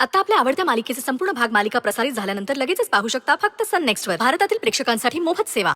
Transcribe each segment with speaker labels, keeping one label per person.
Speaker 1: आता आपल्या आवडत्या मालिकेचे संपूर्ण भाग मालिका प्रसारित झाल्यानंतर लगेचच पाहू शकता फक्त सन नेक्स्टवर. भारतातील प्रेक्षकांसाठी मोफत सेवा.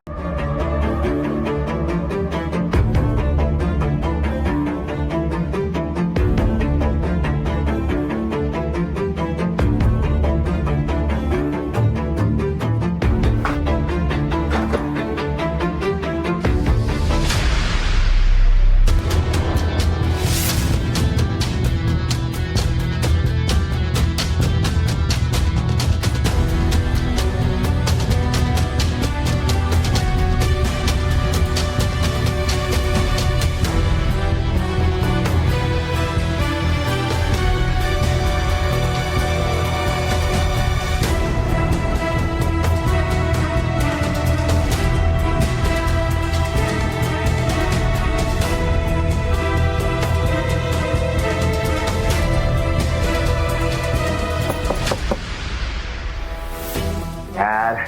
Speaker 2: यार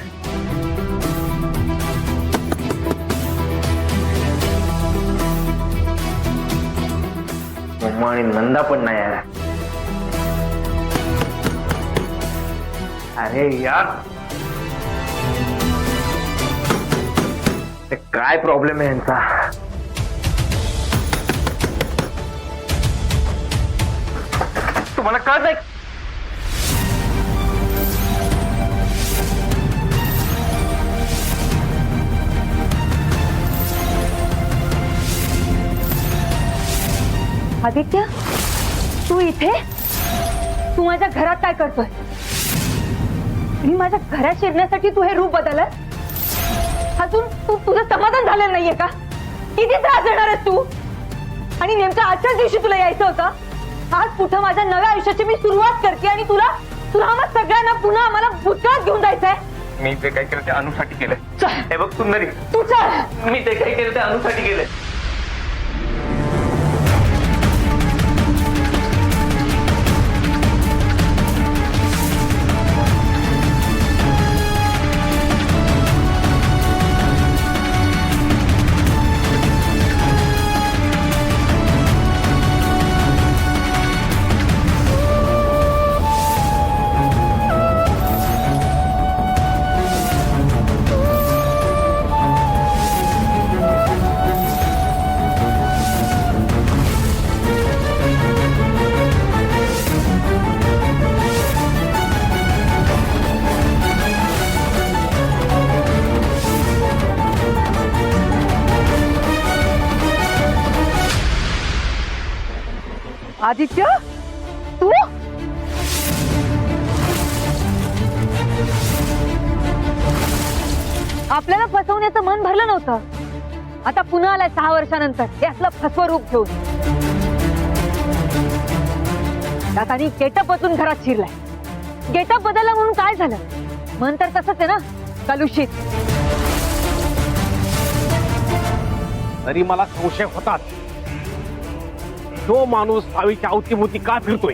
Speaker 2: मम्मा आणि नंदा पण नाही यार. अरे यार ते काय प्रॉब्लेम आहे यांचा. तुम्हाला कळत नाही.
Speaker 3: आदित्य, तू इथे? तू माझ्या घरात काय करतोय? मी माझ्या घरात शिरण्यासाठी तू हे रूप बदललं? अजून तुझं समाधान झालेलं नाहीये का? किती त्रास देणार आहेस तू? आणि नेमक्या आजच्याच दिवशी तुला यायचं होतं. आज कुठं माझ्या नव्या आयुष्याची मी सुरुवात करते आणि तुला आम्हा सगळ्यांना पुन्हा आम्हाला भूतकाळात घेऊन जायचंय.
Speaker 2: मी जे काही केलं ते अनुसाठी केलंय. हे बघ सुंदरी,
Speaker 3: तू चल.
Speaker 2: मी जे काही केलं ते अनुसाठी केलंय.
Speaker 3: आदित्य, तू? आपल्याला फसवण्याचं मन भरलं नव्हतं. आता पुन्हा आलाय 6 वर्षानंतर हे असलं फसवं रूप घेऊन. त्यात आणि गेटअप बदलून घरात शिरलाय. गेटअप बदलला म्हणून काय झालं? मन तर तसंच आहे ना, कलुषित.
Speaker 4: तरी मला संशय होतात. जो माणूस सावीच्या अवतीभोवती का फिरतोय?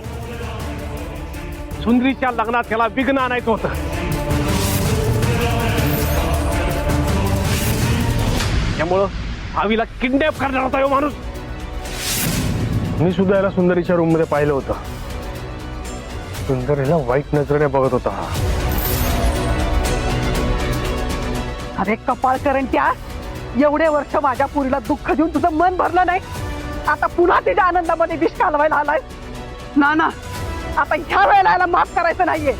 Speaker 4: सुंदरीच्या लग्नात त्याला विघ्न आणायचं होतं. त्यामुळं सावीला किडनॅप करणार होता हो माणूस.
Speaker 5: मी सुद्धा याला सुंदरीच्या रूम मध्ये पाहिलं होतं. सुंदरीला वाईट नजरेने बघत होता.
Speaker 6: अरे कपाळ करंट्या, एवढे वर्ष माझ्या पुरीला दुःख देऊन तुझं मन भरलं नाही. आता पुन्हा तिच्या आनंदामध्ये विष घालवायला आलाय ना. आता ह्या वेळेला याला माफ करायचं नाहीये.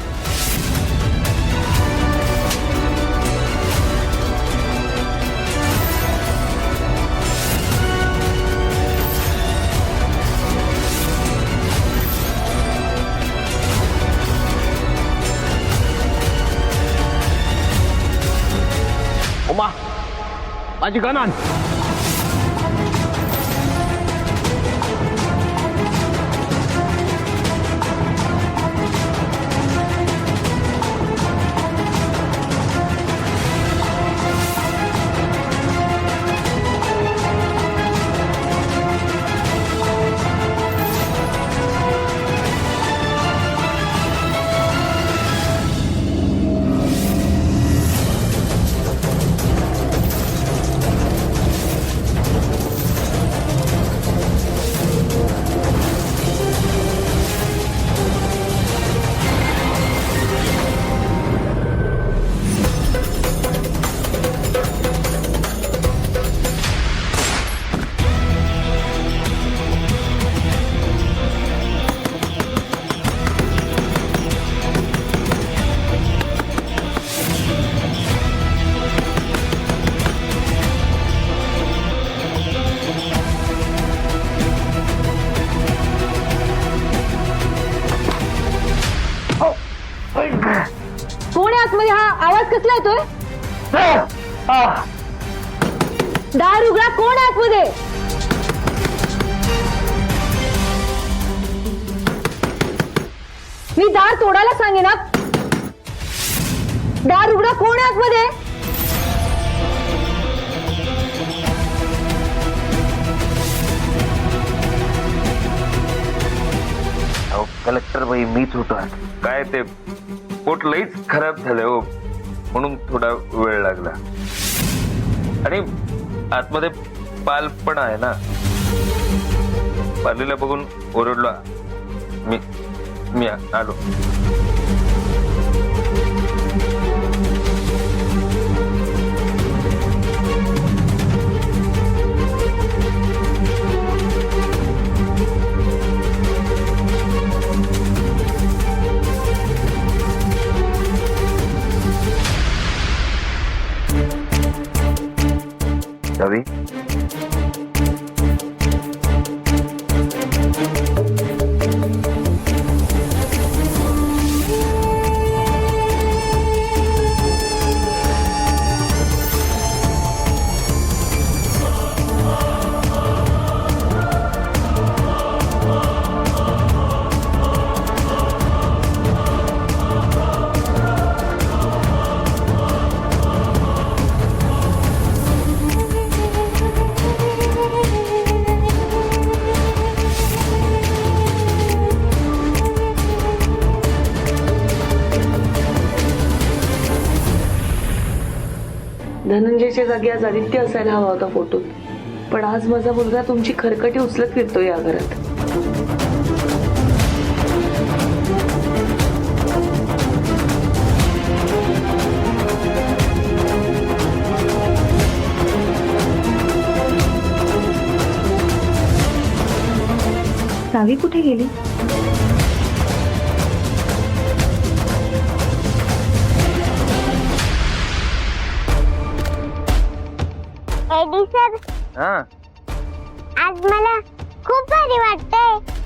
Speaker 4: उमा, माझी गण आण.
Speaker 3: आतमध्ये हा आवाज कसला येतोय? दार उघडा, कोण आहे आतमध्ये? मी दार तोडायला सांगे ना. दार उघडा, कोण आहे आतमध्ये?
Speaker 2: अहो कलेक्टर बाई मीच होतो. काय ते पोट लईच खराब झालंय हो, म्हणून थोडा वेळ लागला. आणि आतमध्ये पाल पण आहे ना, पालीला बघून ओरडलो मी आलो. चावी
Speaker 7: धनंजयच्या जागी आज आदित्य असायला हवा होता फोटोत, पण आज माझा मुलगा तुमची खरकटी उचलत फिरतोय या घरात.
Speaker 3: सावी कुठे गेली?
Speaker 8: एडी सर,
Speaker 2: हा
Speaker 8: आज मला खूप भारी वाटतंय.